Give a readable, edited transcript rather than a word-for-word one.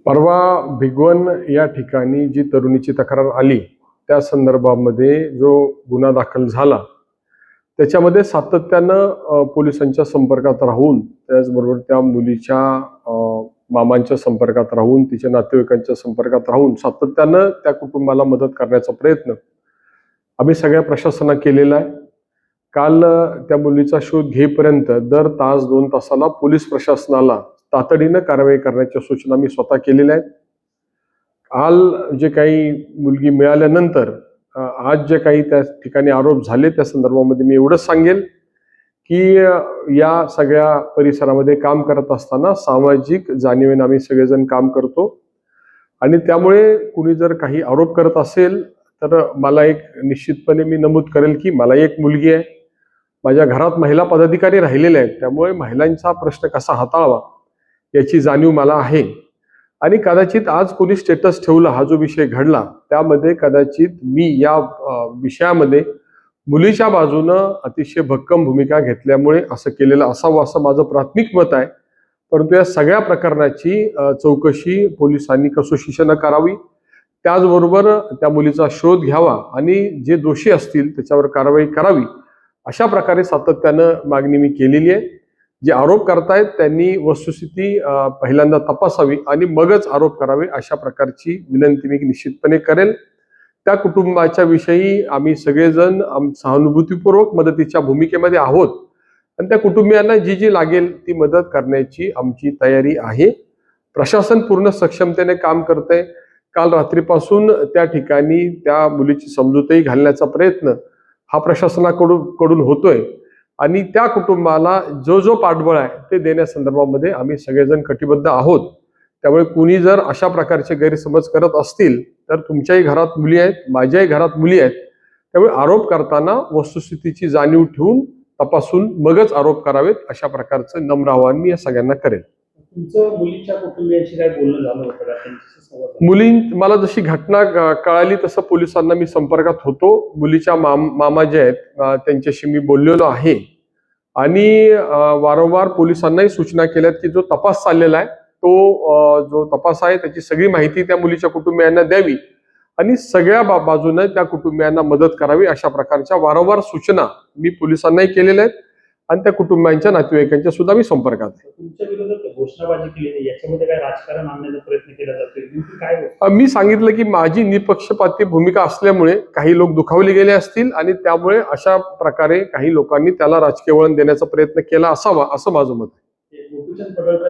परवा भिगवण या ठिकाणी जी तरुणीची तक्रार आली त्या संदर्भामध्ये जो गुन्हा दाखल झाला त्याच्यामध्ये सातत्यानं पोलिसांच्या संपर्कात राहून, त्याचबरोबर त्या मुलीच्या मामांच्या संपर्कात राहून, तिच्या नातेवाईकांच्या संपर्कात राहून सातत्यानं त्या कुटुंबाला मदत करण्याचा प्रयत्न आम्ही सगळ्या प्रशासनाने केलेला आहे. काल त्या मुलीचा शोध घेईपर्यंत दर तास 2 तासाला पोलीस प्रशासनाला तातडीनं कारवाई करण्याच्या सूचना मी स्वतः केलेल्या आहेत. काल जे काही मुलगी मिळाल्यानंतर आज जे काही त्या ठिकाणी आरोप झाले त्या संदर्भामध्ये मी एवढंच सांगेल की या सगळ्या परिसरामध्ये काम करत असताना सामाजिक जाणीवेने आम्ही सगळेजण काम करतो आणि त्यामुळे कुणी जर काही आरोप करत असेल तर मला एक निश्चितपणे मी नमूद करेल की मला एक मुलगी आहे, माझ्या घरात महिला पदाधिकारी राहिलेले आहेत, त्यामुळे महिलांचा प्रश्न कसा हाताळावा याची जाणीव मला आहे. आणि कदाचित आज कोणी स्टेटस ठेवला हा जो विषय घडला त्यामध्ये कदाचित मी या विषयामध्ये मुलीच्या बाजूनं अतिशय भक्कम भूमिका घेतल्यामुळे असं केलेलं असावं असं माझं प्राथमिक मत आहे. परंतु या सगळ्या प्रकरणाची चौकशी पोलिसांनी कसोशीनं करावी, त्याचबरोबर त्या मुलीचा शोध घ्यावा आणि जे दोषी असतील त्याच्यावर कारवाई करावी अशा प्रकारे सातत्यानं मागणी मी केलेली आहे. जे आरोप करतायत त्यांनी वस्तुस्थिती पहिल्यांदा तपासावी आणि मगच आरोप करावे अशा प्रकारची विनंती मी निश्चितपणे करेल. त्या कुटुंबाच्या विषयी आम्ही सगळेजण सहानुभूतीपूर्वक मदतीच्या भूमिकेमध्ये आहोत आणि त्या कुटुंबियांना जी जी लागेल ती मदत करण्याची आमची तयारी आहे. प्रशासन पूर्ण सक्षमतेने काम करतंय. काल रात्रीपासून त्या ठिकाणी त्या मुलीची समजूतही घालण्याचा प्रयत्न हा प्रशासनाकडून होतोय आणि त्या कुटुंबाला जो पाठबळ आहे ते देण्यासंदर्भामध्ये आम्ही सगळेजण कटिबद्ध आहोत. त्यामुळे कुणी जर अशा प्रकारचे गैरसमज करत असतील तर तुमच्याही घरात मुली आहेत, माझ्याही घरात मुली आहेत, त्यामुळे आरोप करताना वस्तुस्थितीची जाणीव ठेवून तपासून मगच आरोप करावेत अशा प्रकारचं नम्र आवाहन मी या सगळ्यांना करेल. तुमचं मुलीच्या कुटुंबियांशी काय बोलणं झालं होतं का? मला जशी घटना कळाली तसं पोलिसांना मी संपर्कात होतो. मुलीच्या मामा जे आहेत त्यांच्याशी मी बोललेलो आहे आणि वारंवार पोलिसांनाही सूचना केल्यात की जो तपास चाललेला आहे तो जो तपास आहे त्याची सगळी माहिती त्या मुलीच्या कुटुंबियांना द्यावी आणि सगळ्या बाजूने त्या कुटुंबियांना मदत करावी अशा प्रकारच्या वारंवार सूचना मी पोलिसांनाही केलेल्या आहेत आणि त्या कुटुंबांच्या नातेवाईकांच्या सुद्धा मी संपर्कात आहे. तुमच्या विरोधात घोषणाबाजी केली, याच्यामध्ये काय राजकारण आणण्याचा प्रयत्न केला जातोय? मी सांगितलं की माझी निपक्षपाती भूमिका असल्यामुळे काही लोक दुखावले गेले असतील आणि त्यामुळे अशा प्रकारे काही लोकांनी त्याला राजकीय वळण देण्याचा प्रयत्न केला असावा असं माझं मत आहे.